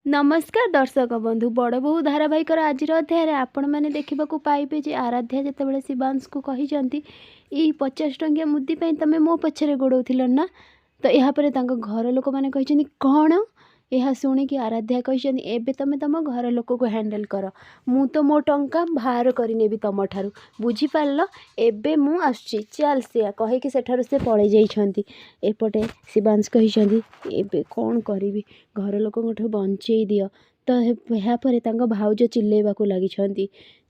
नमस्कार दर्शक बंधु बड़ बोहू धारावाहिकर आज अध्याय आपण मैंने देखा पाइबे जे आराध्या जितेबाला शिवांश को कही 50 टंकिया मुदी तुम मो पछरे गोड़ौल ना। तो यापर घर लोक मैंने कही कौन यह शुणिकी आराध्या कही एबे तुम तुम घर लोक को हैंडल कर मु तो मो टंका बाहर करनेबी तुम ठारू बुझीपार एबे मु आसुची चल सिया कहीकि सेठारु से पड़े जाइछंती। एपटे शिवांश कही एबे कौन करी घर लोक बंचई दियो। तो यापर भाउज चिल्लेबाकू लगी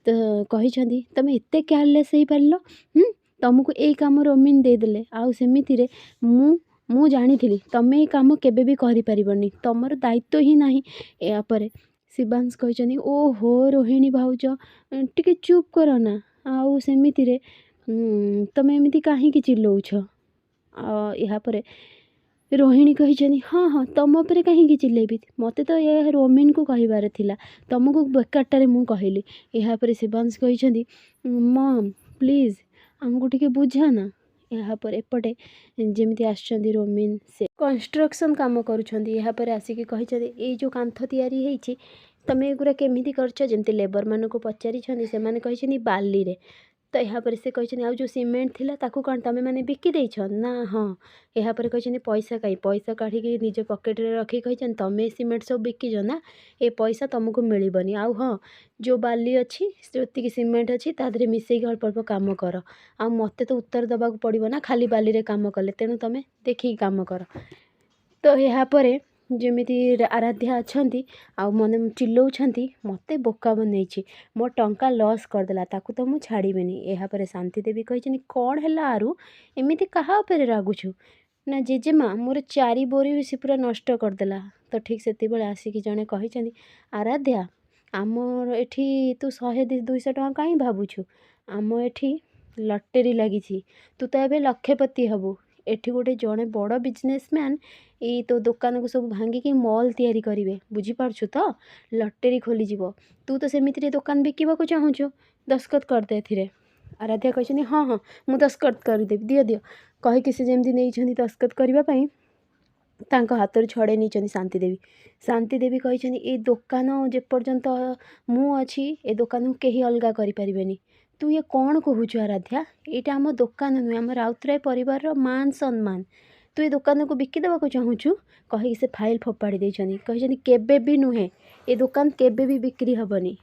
तो कही तुम एत केयरलेस हो पार तुमको यही कम रोमिन देदेले आउ सेमिति मु जानी तुम ये कम केबे भी करिपारिबनी तुमर दायित्व ही नहीं। यापर शिवांश कही ओहो रोहिणी भाउज टिके चुप कर ना आउ सेमिति तुम एमती कहीं चिल्लौछ। यापर रोहिणी कही हाँ हाँ तुम पर कहीं चिल्लेबी मत तो ये रोमिन को कहबार थिला तुमको बेकारटारे मु कहली। यापर शिवांश कही मम प्लीज आमको टिके बुझा ना। यापर एपटे जमी आसछंती रोमिन से कंस्ट्रक्शन काम करुछंती। यापर आसिकी कही ये जो कांथ तैयारी होईची तमे एगुरा केमिति करछ जेमती लेबर मानको पचारि से माने कही बाली रे। तो यापर से कही आ जो सीमेंट थिला ताकू कौन तमें मैंने बिकी देछ ना। हाँ यापर कही पैसा कहीं पैसा काढ़ी निज पकेट रे रखी कही तमें सीमेंट सब बिकिज ना ए पैसा तुमको मिलबनी। आउ हाँ जो बाली अच्छी जी सीमेंट अच्छी तादे मिसेक अल्प अल्प कम कर आ मते तो उत्तर दबाक पड़ो ना खाली बाली रे काम कले तेणु तुम देखिए काम कर। तो यापर जमीती आराध्या अच्छी आउ मन चिल्लाऊँच मत बोका बनई मो टंका लॉस करदेला ताकू तो मुझे छाड़बेनी। यापर शांति देवी कही कौन है आरु एमती क्या रागुचु ना जेजेमा मोर 4 बोरी से पूरा नष्ट करदेला। तो ठीक से आसिकी जड़े कही आराध्या आमर एठी तू 100-200 टका कहीं भावुछु आम एठी लटेरी लगी तू तो ये लक्षपति हबू एठी गोटे जड़े बड़ बिजनेसमैन ये तो दुकान को सब भांगिकी मॉल तैयारी करेंगे बुझीपारछु तो लटेरी खोलीज तू तो सेमिति दुकान बिकवाक चाहूँ दस्खत करदे एथिरे। आराध्या कही हाँ हाँ मुझे दस्खत करदेवी दियो दियो कहीकि से जमी नहीं दस्खत करने हाथ छड़े नहीं शांति देवी। शांति देवी कही ए दुकान जेपर्यंत मु अच्छी ए दुकान को कहीं अलग करें तू ये कौन कहूछु आराध्या यहाँ आम दुकान नुहे आम राउतराय परिवार मान सम्मान तू ये दुकान को बिकिदेवाक चाहूँ कहीं से फाइल फोपाड़ी कही केबे भी नुहे ए दुकान केबे भी बिक्री हेबनी।